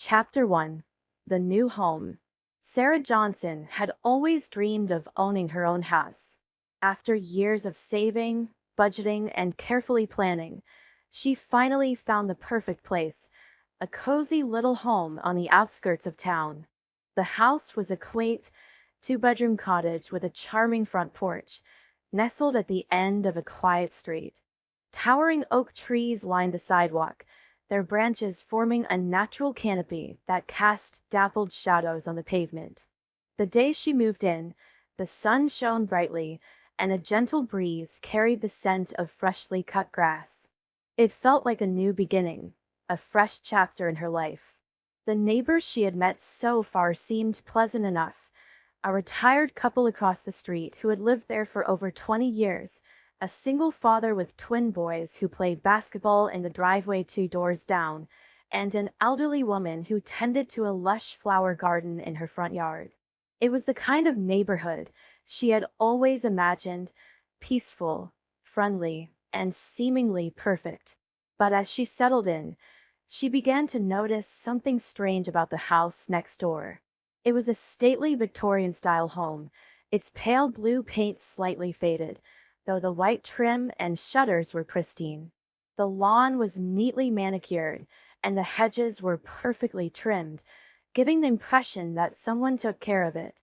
Chapter 1. The New Home. Sarah Johnson had always dreamed of owning her own house. After years of saving, budgeting, and carefully planning, she finally found the perfect place, a cozy little home on the outskirts of town. The house was a quaint, two-bedroom cottage with a charming front porch, nestled at the end of a quiet street. Towering oak trees lined the sidewalk, their branches forming a natural canopy that cast dappled shadows on the pavement. The day she moved in, the sun shone brightly, and a gentle breeze carried the scent of freshly cut grass. It felt like a new beginning, a fresh chapter in her life. The neighbors she had met so far seemed pleasant enough. A retired couple across the street who had lived there for over 20 years, a single father with twin boys who played basketball in the driveway 2 doors down, and an elderly woman who tended to a lush flower garden in her front yard. It was the kind of neighborhood she had always imagined, peaceful, friendly, and seemingly perfect. But as she settled in, she began to notice something strange about the house next door. It was a stately Victorian-style home, its pale blue paint slightly faded, though the white trim and shutters were pristine. The lawn was neatly manicured, and the hedges were perfectly trimmed, giving the impression that someone took care of it.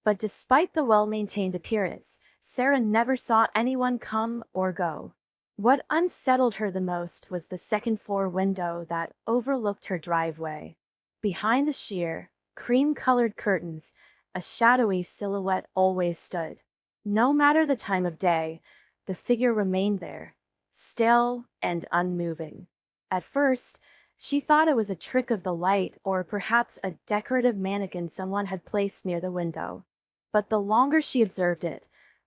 But despite the well-maintained appearance, Sarah never saw anyone come or go. What unsettled her the most was the second-floor window that overlooked her driveway. Behind the sheer, cream-colored curtains, a shadowy silhouette always stood. No matter the time of day, the figure remained there, still and unmoving. At first, she thought it was a trick of the light or perhaps a decorative mannequin someone had placed near the window. But the longer she observed it,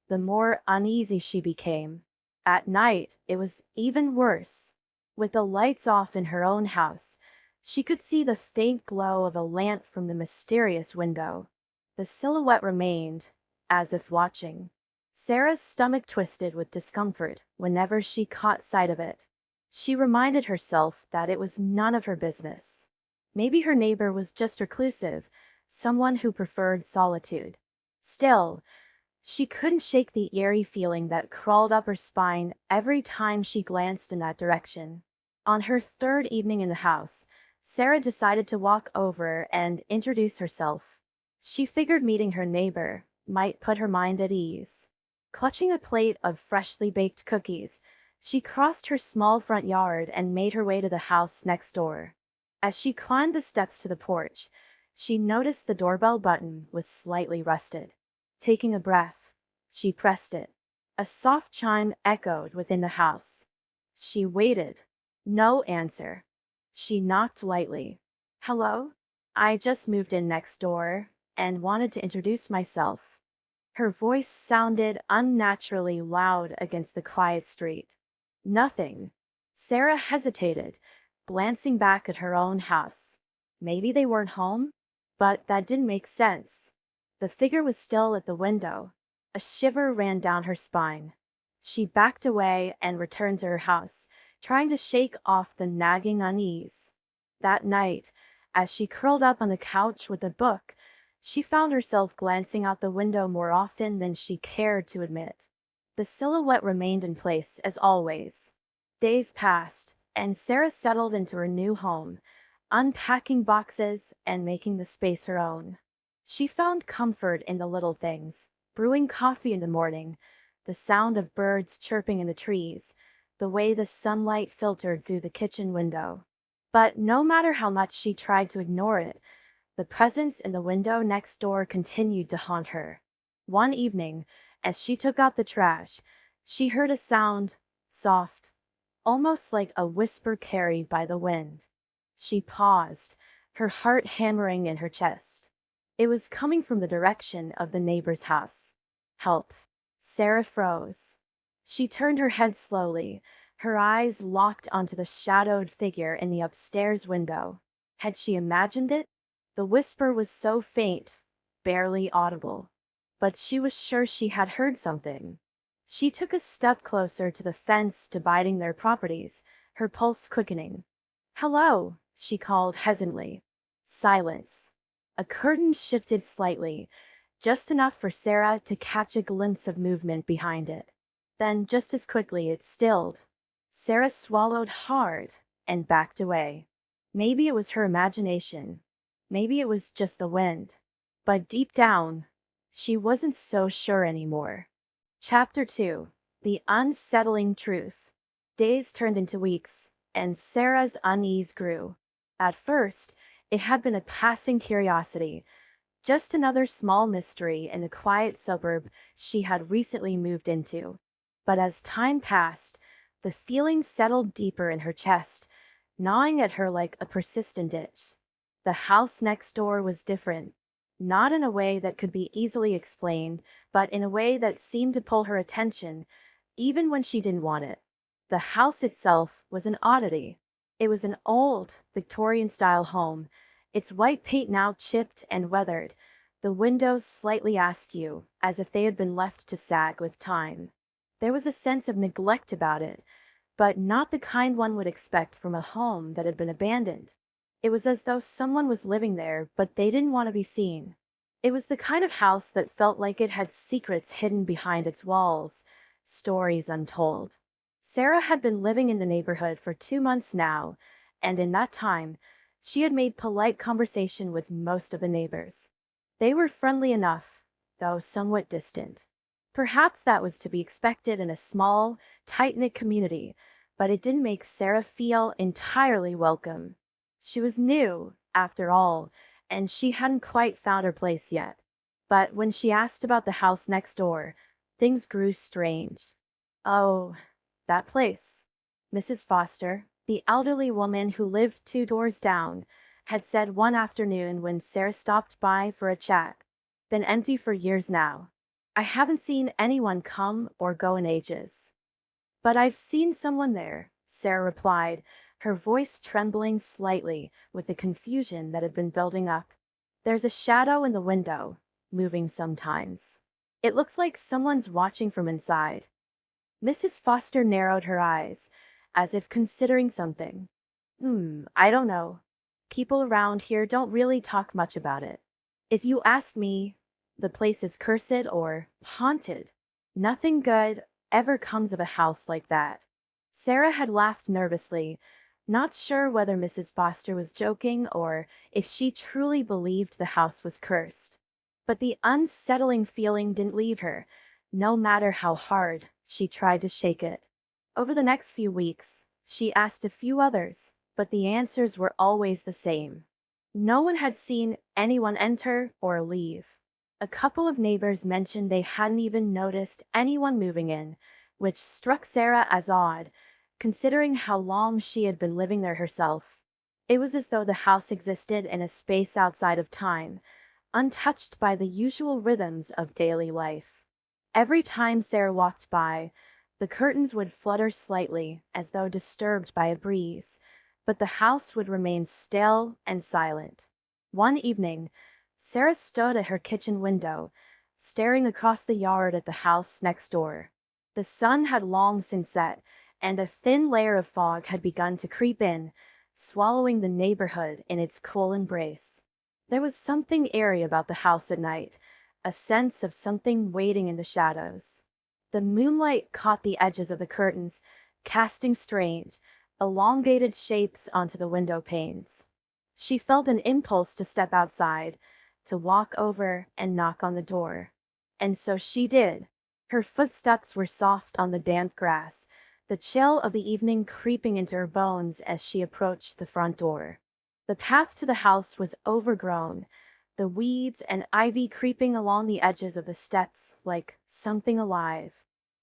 the more uneasy she became. At night, it was even worse. With the lights off in her own house, she could see the faint glow of a lamp from the mysterious window. The silhouette remained, as if watching. Sarah's stomach twisted with discomfort whenever she caught sight of it. She reminded herself that it was none of her business. Maybe her neighbor was just reclusive, someone who preferred solitude. Still, she couldn't shake the eerie feeling that crawled up her spine every time she glanced in that direction. On her third evening in the house, Sarah decided to walk over and introduce herself. She figured meeting her neighbor might put her mind at ease. Clutching a plate of freshly baked cookies, she crossed her small front yard and made her way to the house next door. As she climbed the steps to the porch, she noticed the doorbell button was slightly rusted. Taking a breath, she pressed it. A soft chime echoed within the house. She waited. No answer. She knocked lightly. "Hello? I just moved in next door and wanted to introduce myself." Her voice sounded unnaturally loud against the quiet street. Nothing. Sarah hesitated, glancing back at her own house. Maybe they weren't home? But that didn't make sense. The figure was still at the window. A shiver ran down her spine. She backed away and returned to her house, trying to shake off the nagging unease. That night, as she curled up on the couch with a book, she found herself glancing out the window more often than she cared to admit. The silhouette remained in place as always. Days passed, and Sarah settled into her new home, unpacking boxes and making the space her own. She found comfort in the little things, brewing coffee in the morning, the sound of birds chirping in the trees, the way the sunlight filtered through the kitchen window. But no matter how much she tried to ignore it, the presence in the window next door continued to haunt her. One evening, as she took out the trash, she heard a sound, soft, almost like a whisper carried by the wind. She paused, her heart hammering in her chest. It was coming from the direction of the neighbor's house. "Help." Sarah froze. She turned her head slowly, her eyes locked onto the shadowed figure in the upstairs window. Had she imagined it? The whisper was so faint, barely audible. But she was sure she had heard something. She took a step closer to the fence dividing their properties, her pulse quickening. "Hello," she called hesitantly. Silence. A curtain shifted slightly, just enough for Sarah to catch a glimpse of movement behind it. Then, just as quickly, it stilled. Sarah swallowed hard and backed away. Maybe it was her imagination. Maybe it was just the wind. But deep down, she wasn't so sure anymore. Chapter 2. The Unsettling Truth. Days turned into weeks, and Sarah's unease grew. At first, it had been a passing curiosity, just another small mystery in the quiet suburb she had recently moved into. But as time passed, the feeling settled deeper in her chest, gnawing at her like a persistent itch. The house next door was different, not in a way that could be easily explained, but in a way that seemed to pull her attention, even when she didn't want it. The house itself was an oddity. It was an old, Victorian-style home, its white paint now chipped and weathered, the windows slightly askew, as if they had been left to sag with time. There was a sense of neglect about it, but not the kind one would expect from a home that had been abandoned. It was as though someone was living there, but they didn't want to be seen. It was the kind of house that felt like it had secrets hidden behind its walls, stories untold. Sarah had been living in the neighborhood for 2 months now, and in that time, she had made polite conversation with most of the neighbors. They were friendly enough, though somewhat distant. Perhaps that was to be expected in a small, tight-knit community, but it didn't make Sarah feel entirely welcome. She was new, after all, and she hadn't quite found her place yet. But when she asked about the house next door, things grew strange. Oh, that place. Mrs. Foster, the elderly woman who lived 2 doors down, had said one afternoon when Sarah stopped by for a chat. Been empty for years now. I haven't seen anyone come or go in ages. But I've seen someone there, Sarah replied, her voice trembling slightly with the confusion that had been building up. There's a shadow in the window, moving sometimes. It looks like someone's watching from inside. Mrs. Foster narrowed her eyes, as if considering something. I don't know. People around here don't really talk much about it. If you ask me, the place is cursed or haunted. Nothing good ever comes of a house like that. Sarah had laughed nervously, not sure whether Mrs. Foster was joking or if she truly believed the house was cursed. But the unsettling feeling didn't leave her, no matter how hard she tried to shake it. Over the next few weeks, she asked a few others, but the answers were always the same. No one had seen anyone enter or leave. A couple of neighbors mentioned they hadn't even noticed anyone moving in, which struck Sarah as odd, considering how long she had been living there herself. It was as though the house existed in a space outside of time, untouched by the usual rhythms of daily life. Every time Sarah walked by, the curtains would flutter slightly as though disturbed by a breeze, but the house would remain still and silent. One evening, Sarah stood at her kitchen window, staring across the yard at the house next door. The sun had long since set, and a thin layer of fog had begun to creep in, swallowing the neighborhood in its cool embrace. There was something eerie about the house at night, a sense of something waiting in the shadows. The moonlight caught the edges of the curtains, casting strange, elongated shapes onto the window panes. She felt an impulse to step outside, to walk over and knock on the door. And so she did. Her footsteps were soft on the damp grass, the chill of the evening creeping into her bones as she approached the front door. The path to the house was overgrown, the weeds and ivy creeping along the edges of the steps like something alive.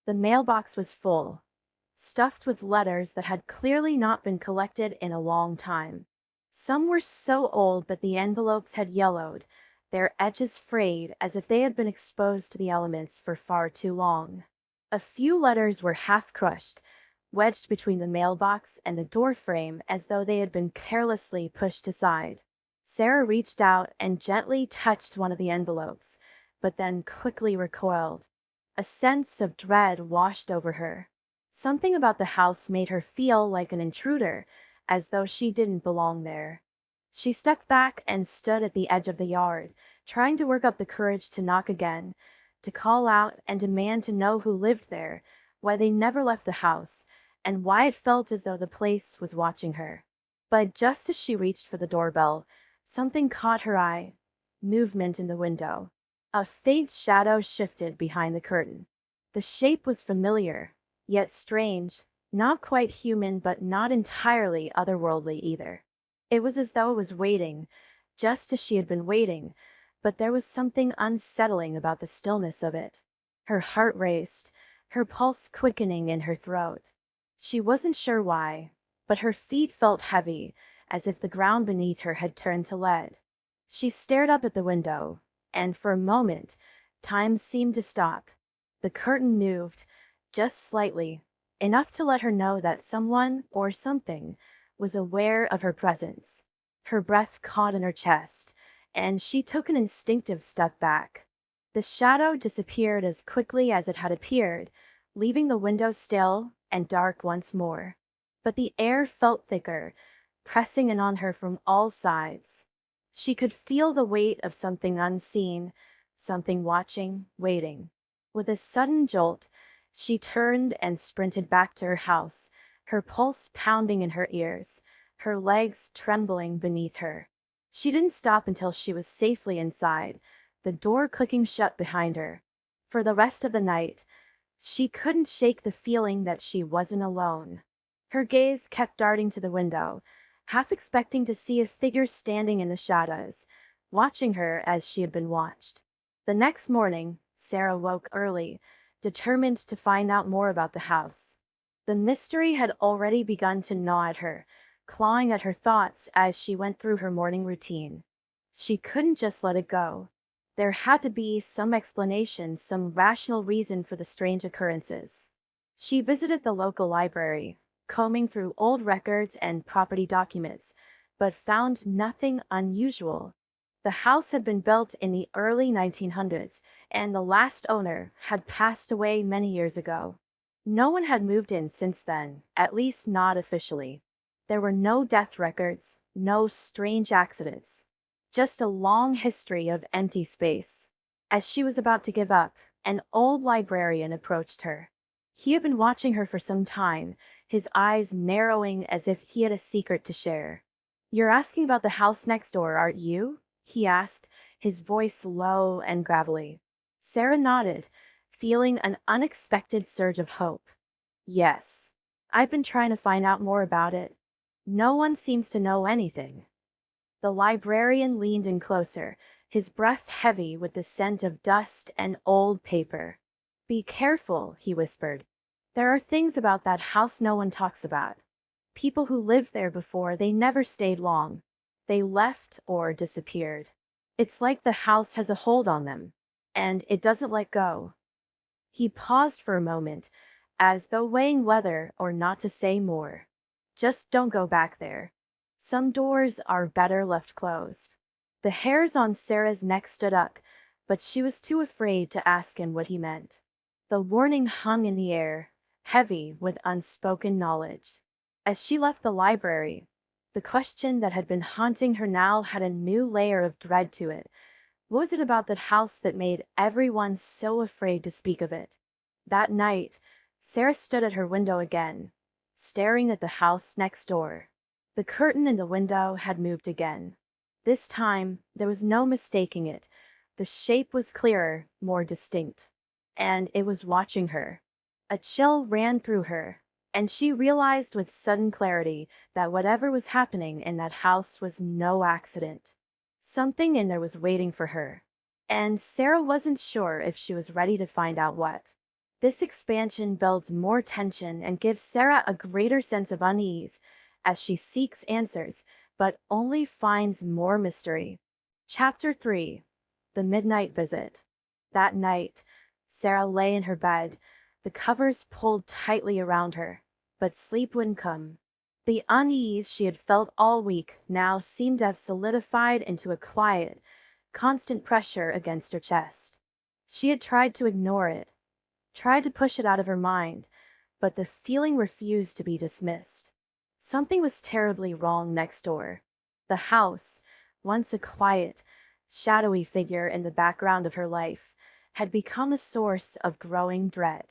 The mailbox was full, stuffed with letters that had clearly not been collected in a long time. Some were so old that the envelopes had yellowed, their edges frayed as if they had been exposed to the elements for far too long. A few letters were half crushed, wedged between the mailbox and the door frame as though they had been carelessly pushed aside. Sarah reached out and gently touched one of the envelopes, but then quickly recoiled. A sense of dread washed over her. Something about the house made her feel like an intruder, as though she didn't belong there. She stepped back and stood at the edge of the yard, trying to work up the courage to knock again, to call out and demand to know who lived there, why they never left the house, and why it felt as though the place was watching her. But just as she reached for the doorbell, something caught her eye. Movement in the window. A faint shadow shifted behind the curtain. The shape was familiar, yet strange, not quite human but not entirely otherworldly either. It was as though it was waiting, just as she had been waiting, but there was something unsettling about the stillness of it. Her heart raced, her pulse quickening in her throat. She wasn't sure why, but her feet felt heavy, as if the ground beneath her had turned to lead. She stared up at the window, and for a moment, time seemed to stop. The curtain moved, just slightly, enough to let her know that someone or something was aware of her presence. Her breath caught in her chest, and she took an instinctive step back. The shadow disappeared as quickly as it had appeared, leaving the window still and dark once more. But the air felt thicker, pressing in on her from all sides. She could feel the weight of something unseen, something watching, waiting. With a sudden jolt, she turned and sprinted back to her house, her pulse pounding in her ears, her legs trembling beneath her. She didn't stop until she was safely inside, the door clicking shut behind her. For the rest of the night, she couldn't shake the feeling that she wasn't alone. Her gaze kept darting to the window, half expecting to see a figure standing in the shadows, watching her as she had been watched. The next morning, Sarah woke early, determined to find out more about the house. The mystery had already begun to gnaw at her, clawing at her thoughts as she went through her morning routine. She couldn't just let it go. There had to be some explanation, some rational reason for the strange occurrences. She visited the local library, combing through old records and property documents, but found nothing unusual. The house had been built in the early 1900s, and the last owner had passed away many years ago. No one had moved in since then, at least not officially. There were no death records, no strange accidents. Just a long history of empty space. As she was about to give up, an old librarian approached her. He had been watching her for some time, his eyes narrowing as if he had a secret to share. "You're asking about the house next door, aren't you?" he asked, his voice low and gravelly. Sarah nodded, feeling an unexpected surge of hope. "Yes. I've been trying to find out more about it. No one seems to know anything." The librarian leaned in closer, his breath heavy with the scent of dust and old paper. "Be careful," he whispered. "There are things about that house no one talks about. People who lived there before, they never stayed long. They left or disappeared. It's like the house has a hold on them, and it doesn't let go." He paused for a moment, as though weighing whether or not to say more. "Just don't go back there. Some doors are better left closed." The hairs on Sarah's neck stood up, but she was too afraid to ask him what he meant. The warning hung in the air, heavy with unspoken knowledge. As she left the library, the question that had been haunting her now had a new layer of dread to it. What was it about that house that made everyone so afraid to speak of it? That night, Sarah stood at her window again, staring at the house next door. The curtain in the window had moved again. This time, there was no mistaking it. The shape was clearer, more distinct. And it was watching her. A chill ran through her, and she realized with sudden clarity that whatever was happening in that house was no accident. Something in there was waiting for her. And Sarah wasn't sure if she was ready to find out what. This expansion builds more tension and gives Sarah a greater sense of unease as she seeks answers, but only finds more mystery. Chapter 3. The Midnight Visit. That night, Sarah lay in her bed, the covers pulled tightly around her, but sleep wouldn't come. The unease she had felt all week now seemed to have solidified into a quiet, constant pressure against her chest. She had tried to ignore it, tried to push it out of her mind, but the feeling refused to be dismissed. Something was terribly wrong next door. The house, once a quiet, shadowy figure in the background of her life, had become a source of growing dread.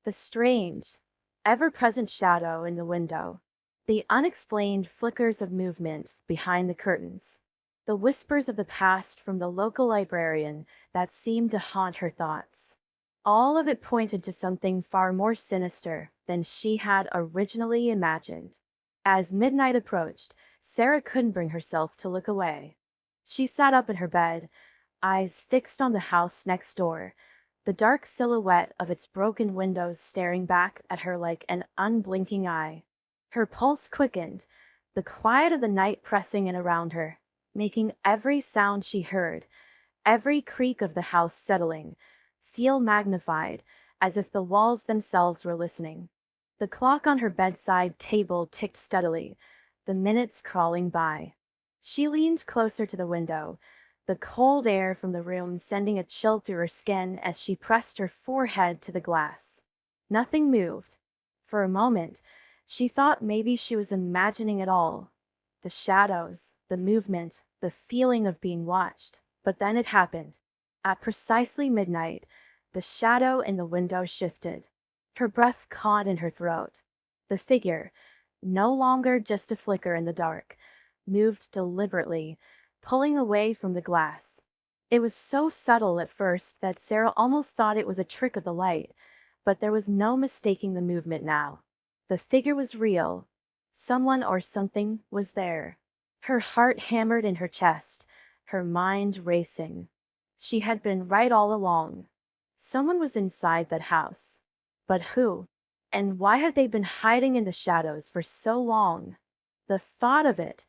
The strange, ever-present shadow in the window, the unexplained flickers of movement behind the curtains, the whispers of the past from the local librarian that seemed to haunt her thoughts. All of it pointed to something far more sinister than she had originally imagined. As midnight approached, Sarah couldn't bring herself to look away. She sat up in her bed, eyes fixed on the house next door, the dark silhouette of its broken windows staring back at her like an unblinking eye. Her pulse quickened, the quiet of the night pressing in around her, making every sound she heard, every creak of the house settling, feel magnified, as if the walls themselves were listening. The clock on her bedside table ticked steadily, the minutes crawling by. She leaned closer to the window, the cold air from the room sending a chill through her skin as she pressed her forehead to the glass. Nothing moved. For a moment, she thought maybe she was imagining it all. The shadows, the movement, the feeling of being watched. But then it happened. At precisely midnight, the shadow in the window shifted. Her breath caught in her throat. The figure, no longer just a flicker in the dark, moved deliberately, pulling away from the glass. It was so subtle at first that Sarah almost thought it was a trick of the light, but there was no mistaking the movement now. The figure was real. Someone or something was there. Her heart hammered in her chest, her mind racing. She had been right all along. Someone was inside that house. But who? And why had they been hiding in the shadows for so long? The thought of it,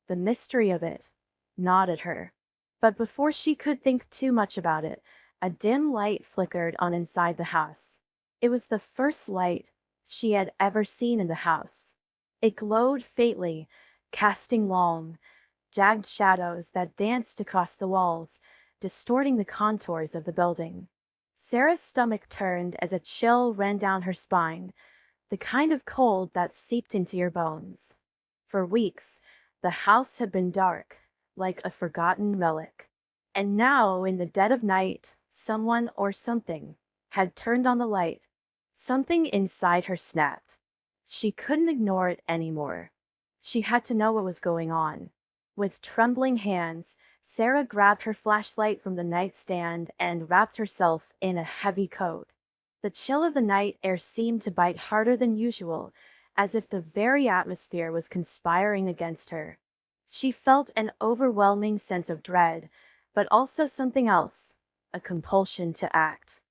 the mystery of it, gnawed at her. But before she could think too much about it, a dim light flickered on inside the house. It was the first light she had ever seen in the house. It glowed faintly, casting long, jagged shadows that danced across the walls, distorting the contours of the building. Sarah's stomach turned as a chill ran down her spine, the kind of cold that seeped into your bones. For weeks, the house had been dark, like a forgotten relic. And now, in the dead of night, someone or something had turned on the light. Something inside her snapped. She couldn't ignore it anymore. She had to know what was going on. With trembling hands, Sarah grabbed her flashlight from the nightstand and wrapped herself in a heavy coat. The chill of the night air seemed to bite harder than usual, as if the very atmosphere was conspiring against her. She felt an overwhelming sense of dread, but also something else, a compulsion to act.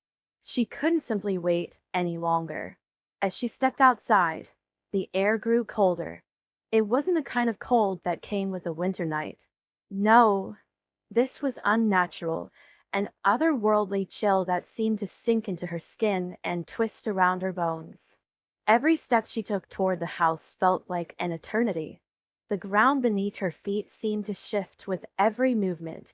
She couldn't simply wait any longer. As she stepped outside, the air grew colder. It wasn't the kind of cold that came with a winter night. No, this was unnatural, an otherworldly chill that seemed to sink into her skin and twist around her bones. Every step she took toward the house felt like an eternity. The ground beneath her feet seemed to shift with every movement,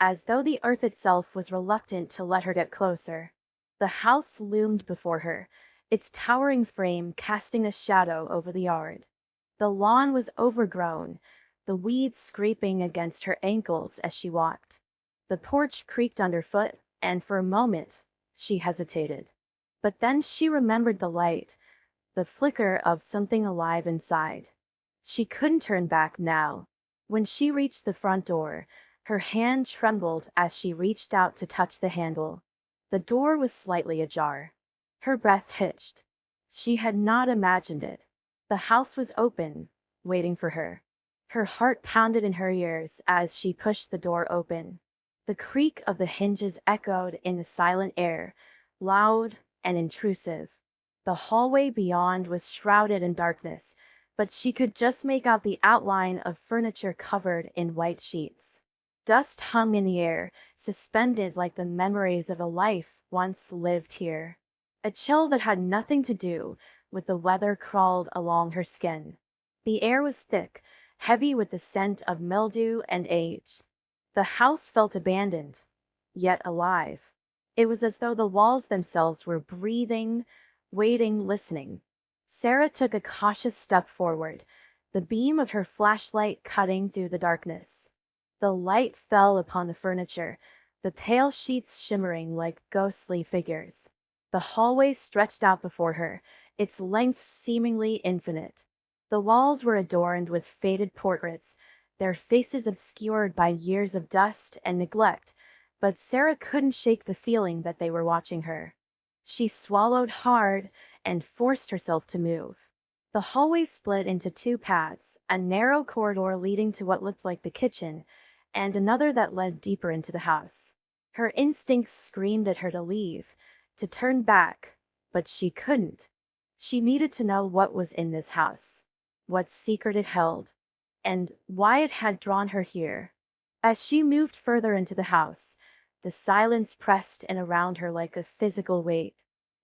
as though the earth itself was reluctant to let her get closer. The house loomed before her, its towering frame casting a shadow over the yard. The lawn was overgrown, the weeds scraping against her ankles as she walked. The porch creaked underfoot, and for a moment, she hesitated. But then she remembered the light, the flicker of something alive inside. She couldn't turn back now. When she reached the front door, her hand trembled as she reached out to touch the handle. The door was slightly ajar. Her breath hitched. She had not imagined it. The house was open, waiting for her. Her heart pounded in her ears as she pushed the door open. The creak of the hinges echoed in the silent air, loud and intrusive. The hallway beyond was shrouded in darkness, but she could just make out the outline of furniture covered in white sheets. Dust hung in the air, suspended like the memories of a life once lived here. A chill that had nothing to do with the weather crawled along her skin. The air was thick, heavy with the scent of mildew and age. The house felt abandoned, yet alive. It was as though the walls themselves were breathing, waiting, listening. Sarah took a cautious step forward, the beam of her flashlight cutting through the darkness. The light fell upon the furniture, the pale sheets shimmering like ghostly figures. The hallway stretched out before her, its length seemingly infinite. The walls were adorned with faded portraits, their faces obscured by years of dust and neglect, but Sarah couldn't shake the feeling that they were watching her. She swallowed hard and forced herself to move. The hallway split into two paths, a narrow corridor leading to what looked like the kitchen, and another that led deeper into the house. Her instincts screamed at her to leave, to turn back, but she couldn't. She needed to know what was in this house, what secret it held, and why it had drawn her here. As she moved further into the house, the silence pressed in around her like a physical weight.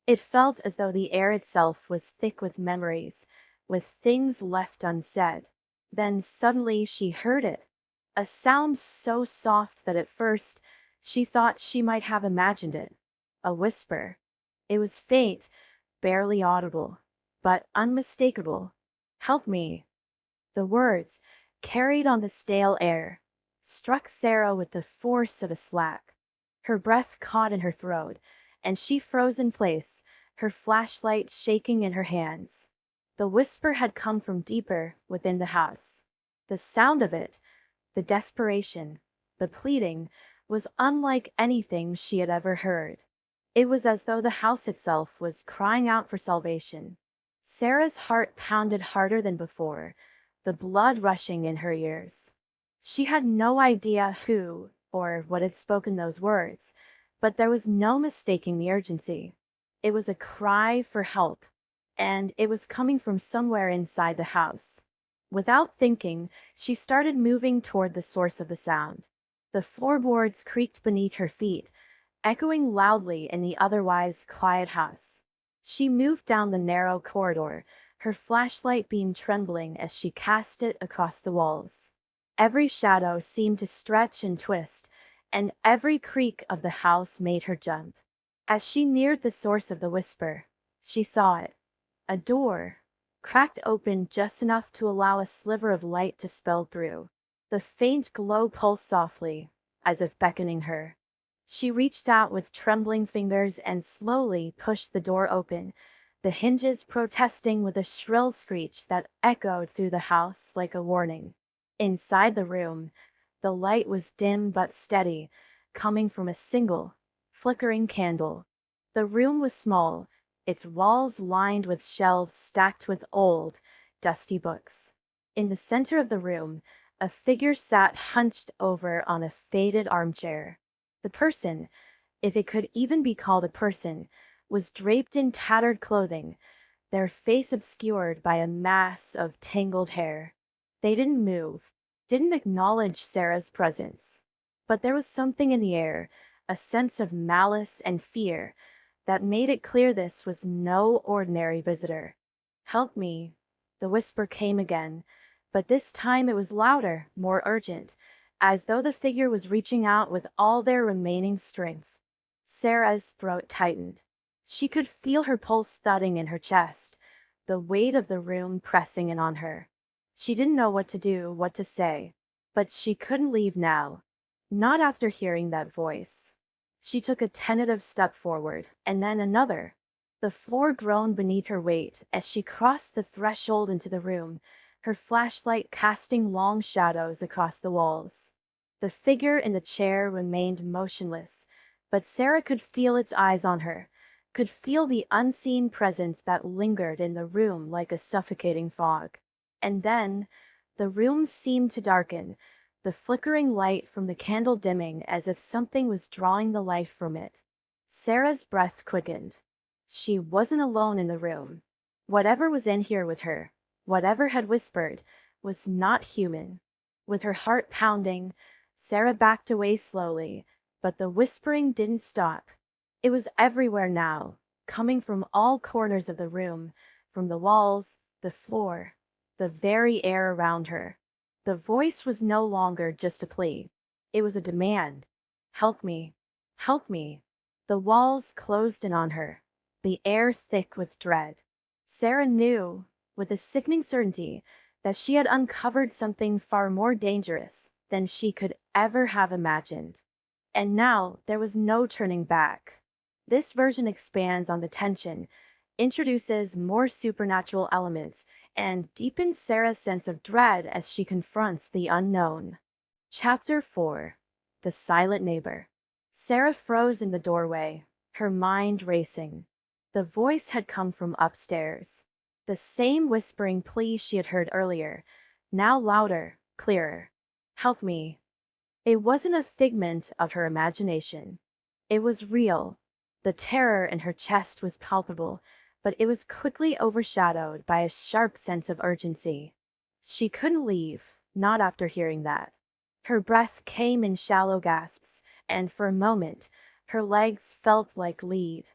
It felt as though the air itself was thick with memories, with things left unsaid. Then suddenly she heard it, a sound so soft that at first she thought she might have imagined it. A whisper. It was faint, barely audible, but unmistakable. "Help me." The words, carried on the stale air, struck Sarah with the force of a slap. Her breath caught in her throat, and she froze in place, her flashlight shaking in her hands. The whisper had come from deeper within the house. The sound of it, the desperation, the pleading, was unlike anything she had ever heard. It was as though the house itself was crying out for salvation. Sarah's heart pounded harder than before, the blood rushing in her ears. She had no idea who or what had spoken those words, but there was no mistaking the urgency. It was a cry for help, and it was coming from somewhere inside the house. Without thinking, she started moving toward the source of the sound. The floorboards creaked beneath her feet, echoing loudly in the otherwise quiet house. She moved down the narrow corridor, her flashlight beam trembling as she cast it across the walls. Every shadow seemed to stretch and twist, and every creak of the house made her jump. As she neared the source of the whisper, she saw it. A door, cracked open just enough to allow a sliver of light to spill through. The faint glow pulsed softly, as if beckoning her. She reached out with trembling fingers and slowly pushed the door open, the hinges protesting with a shrill screech that echoed through the house like a warning. Inside the room, the light was dim but steady, coming from a single, flickering candle. The room was small, its walls lined with shelves stacked with old, dusty books. In the center of the room, a figure sat hunched over on a faded armchair. The person, if it could even be called a person, was draped in tattered clothing, their face obscured by a mass of tangled hair. They didn't move, didn't acknowledge Sarah's presence. But there was something in the air, a sense of malice and fear, that made it clear this was no ordinary visitor. "Help me," the whisper came again, but this time it was louder, more urgent, as though the figure was reaching out with all their remaining strength. Sarah's throat tightened. She could feel her pulse thudding in her chest, the weight of the room pressing in on her. She didn't know what to do, what to say, but she couldn't leave now. Not after hearing that voice. She took a tentative step forward, and then another. The floor groaned beneath her weight as she crossed the threshold into the room, her flashlight casting long shadows across the walls. The figure in the chair remained motionless, but Sarah could feel its eyes on her, could feel the unseen presence that lingered in the room like a suffocating fog. And then, the room seemed to darken, the flickering light from the candle dimming as if something was drawing the life from it. Sarah's breath quickened. She wasn't alone in the room. Whatever was in here with her, whatever had whispered, was not human. With her heart pounding, Sarah backed away slowly, but the whispering didn't stop. It was everywhere now, coming from all corners of the room, from the walls, the floor, the very air around her. The voice was no longer just a plea. It was a demand. "Help me. Help me." The walls closed in on her, the air thick with dread. Sarah knew, with a sickening certainty, that she had uncovered something far more dangerous than she could ever have imagined. And now there was no turning back. This version expands on the tension, introduces more supernatural elements, and deepens Sarah's sense of dread as she confronts the unknown. Chapter 4. The Silent Neighbor. Sarah froze in the doorway, her mind racing. The voice had come from upstairs. The same whispering plea she had heard earlier, now louder, clearer. "Help me." It wasn't a figment of her imagination. It was real. The terror in her chest was palpable, but it was quickly overshadowed by a sharp sense of urgency. She couldn't leave, not after hearing that. Her breath came in shallow gasps, and for a moment, her legs felt like lead.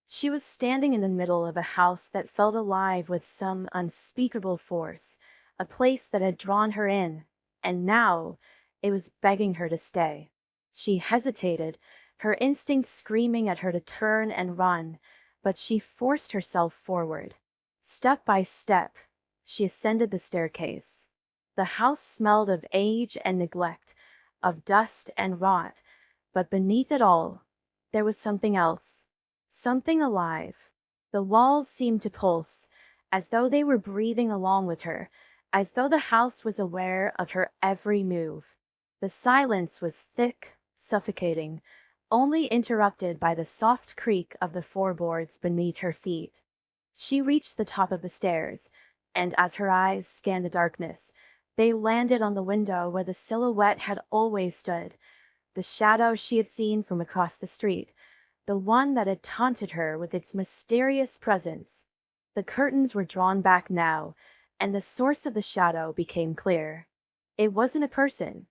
She was standing in the middle of a house that felt alive with some unspeakable force, a place that had drawn her in, and now it was begging her to stay. She hesitated, her instinct screaming at her to turn and run, but she forced herself forward. Step by step, she ascended the staircase. The house smelled of age and neglect, of dust and rot, but beneath it all, there was something else. Something alive. The walls seemed to pulse, as though they were breathing along with her, as though the house was aware of her every move. The silence was thick, suffocating, only interrupted by the soft creak of the floorboards beneath her feet. She reached the top of the stairs, and as her eyes scanned the darkness, they landed on the window where the silhouette had always stood, the shadow she had seen from across the street, the one that had taunted her with its mysterious presence. The curtains were drawn back now, and the source of the shadow became clear. It wasn't a person.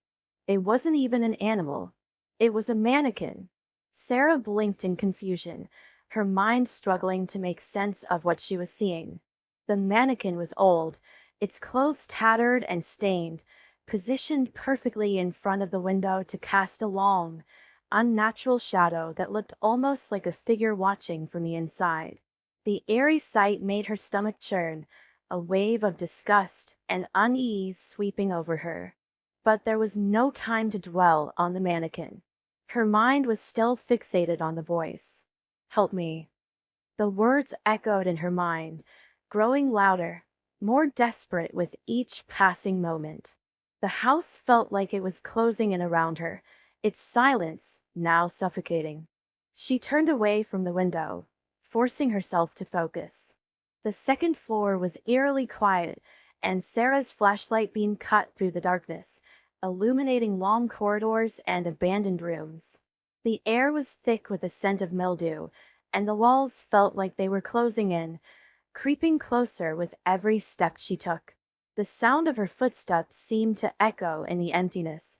It wasn't even an animal. It was a mannequin. Sarah blinked in confusion, her mind struggling to make sense of what she was seeing. The mannequin was old, its clothes tattered and stained, positioned perfectly in front of the window to cast a long, unnatural shadow that looked almost like a figure watching from the inside. The eerie sight made her stomach churn, a wave of disgust and unease sweeping over her. But there was no time to dwell on the mannequin. Her mind was still fixated on the voice. "Help me." The words echoed in her mind, growing louder, more desperate with each passing moment. The house felt like it was closing in around her, its silence now suffocating. She turned away from the window, forcing herself to focus. The second floor was eerily quiet, and Sarah's flashlight beam cut through the darkness, illuminating long corridors and abandoned rooms. The air was thick with a scent of mildew, and the walls felt like they were closing in, creeping closer with every step she took. The sound of her footsteps seemed to echo in the emptiness,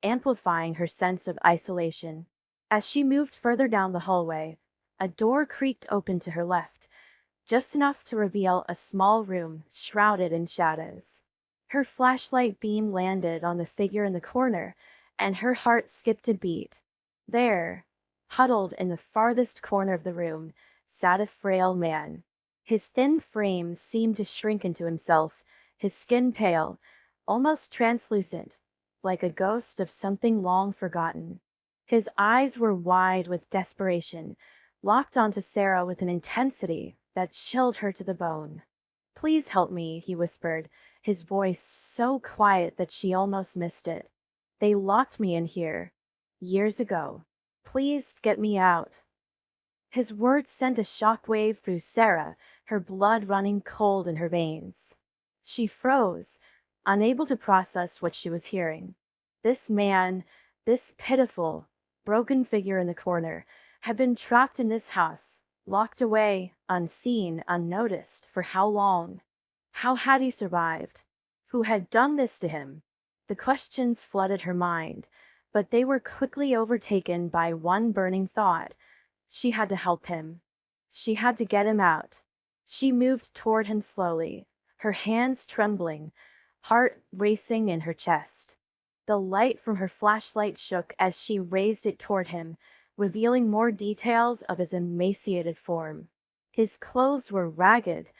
amplifying her sense of isolation. As she moved further down the hallway, a door creaked open to her left, just enough to reveal a small room shrouded in shadows. Her flashlight beam landed on the figure in the corner, and her heart skipped a beat. There, huddled in the farthest corner of the room, sat a frail man. His thin frame seemed to shrink into himself, his skin pale, almost translucent, like a ghost of something long forgotten. His eyes were wide with desperation, locked onto Sarah with an intensity that chilled her to the bone. "Please help me," he whispered, his voice so quiet that she almost missed it. "They locked me in here years ago. Please get me out." His words sent a shockwave through Sarah, her blood running cold in her veins. She froze, unable to process what she was hearing. This man, this pitiful, broken figure in the corner, had been trapped in this house, locked away, unseen, unnoticed, for how long? How had he survived? Who had done this to him? The questions flooded her mind, but they were quickly overtaken by one burning thought. She had to help him. She had to get him out. She moved toward him slowly, her hands trembling, heart racing in her chest. The light from her flashlight shook as she raised it toward him, revealing more details of his emaciated form. His clothes were ragged,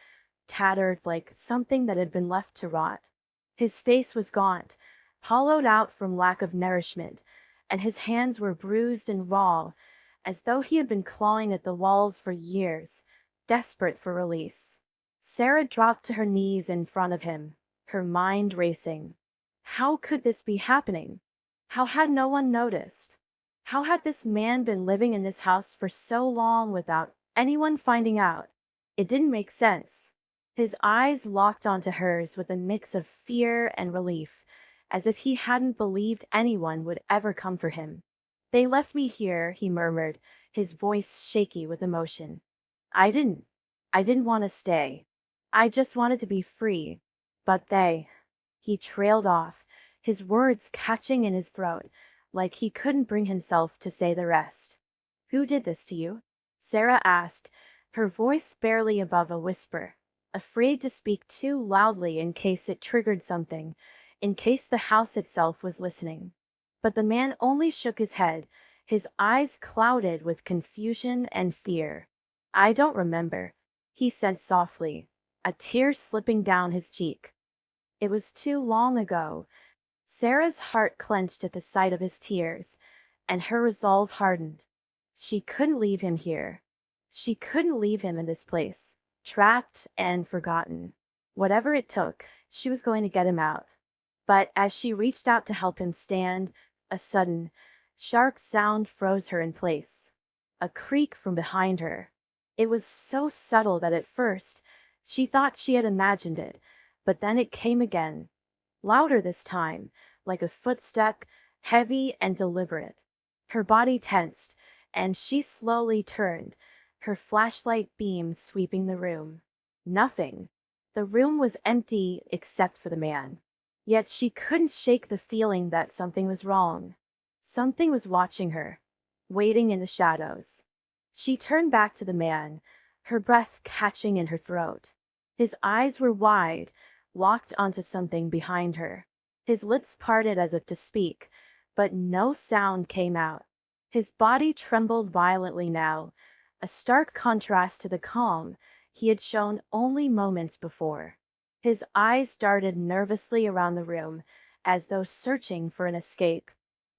tattered like something that had been left to rot. His face was gaunt, hollowed out from lack of nourishment, and his hands were bruised and raw, as though he had been clawing at the walls for years, desperate for release. Sarah dropped to her knees in front of him, her mind racing. How could this be happening? How had no one noticed? How had this man been living in this house for so long without anyone finding out? It didn't make sense. His eyes locked onto hers with a mix of fear and relief, as if he hadn't believed anyone would ever come for him. They left me here, he murmured, his voice shaky with emotion. I didn't. I didn't want to stay. I just wanted to be free. But they. He trailed off, his words catching in his throat, like he couldn't bring himself to say the rest. Who did this to you? Sarah asked, her voice barely above a whisper, afraid to speak too loudly in case it triggered something, in case the house itself was listening. But the man only shook his head, his eyes clouded with confusion and fear. I don't remember, he said softly, a tear slipping down his cheek. It was too long ago. Sarah's heart clenched at the sight of his tears, and her resolve hardened. She couldn't leave him here. She couldn't leave him in this place, trapped and forgotten. Whatever it took, she was going to get him out. But as she reached out to help him stand, a sudden, sharp sound froze her in place. A creak from behind her. It was so subtle that at first, she thought she had imagined it, but then it came again. Louder this time, like a footstep, heavy and deliberate. Her body tensed, and she slowly turned, her flashlight beam sweeping the room. Nothing. The room was empty except for the man. Yet she couldn't shake the feeling that something was wrong. Something was watching her, waiting in the shadows. She turned back to the man, her breath catching in her throat. His eyes were wide, locked onto something behind her. His lips parted as if to speak, but no sound came out. His body trembled violently now, a stark contrast to the calm he had shown only moments before. His eyes darted nervously around the room, as though searching for an escape.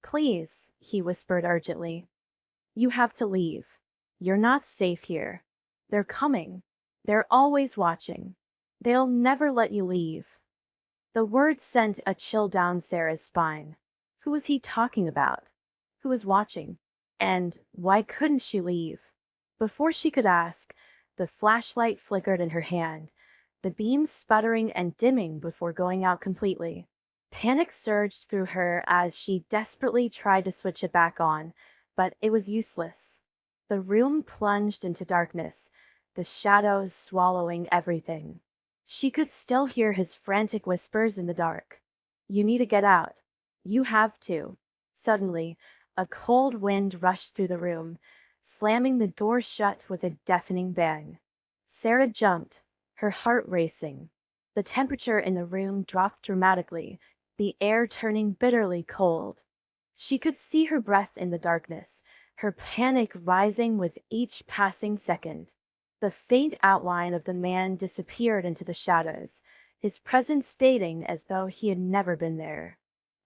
Please, he whispered urgently. You have to leave. You're not safe here. They're coming. They're always watching. They'll never let you leave. The words sent a chill down Sarah's spine. Who was he talking about? Who was watching? And why couldn't she leave? Before she could ask, the flashlight flickered in her hand, the beam sputtering and dimming before going out completely. Panic surged through her as she desperately tried to switch it back on, but it was useless. The room plunged into darkness, the shadows swallowing everything. She could still hear his frantic whispers in the dark. You need to get out. You have to. Suddenly, a cold wind rushed through the room, slamming the door shut with a deafening bang. Sarah jumped, her heart racing. The temperature in the room dropped dramatically, the air turning bitterly cold. She could see her breath in the darkness, her panic rising with each passing second. The faint outline of the man disappeared into the shadows, his presence fading as though he had never been there.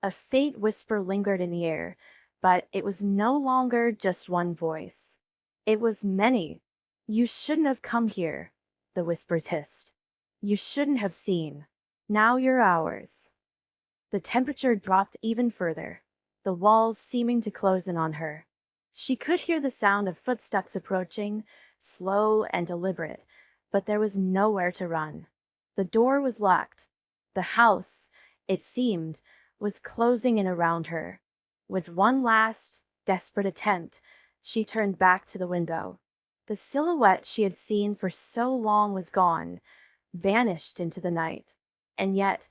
A faint whisper lingered in the air, but it was no longer just one voice. It was many. You shouldn't have come here, the whispers hissed. You shouldn't have seen. Now you're ours. The temperature dropped even further, the walls seeming to close in on her. She could hear the sound of footsteps approaching, slow and deliberate, but there was nowhere to run. The door was locked. The house, it seemed, was closing in around her. With one last, desperate attempt, she turned back to the window. The silhouette she had seen for so long was gone, vanished into the night. And yet,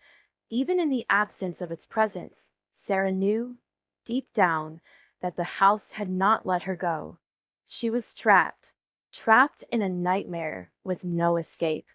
even in the absence of its presence, Sarah knew, deep down, that the house had not let her go. She was trapped in a nightmare with no escape.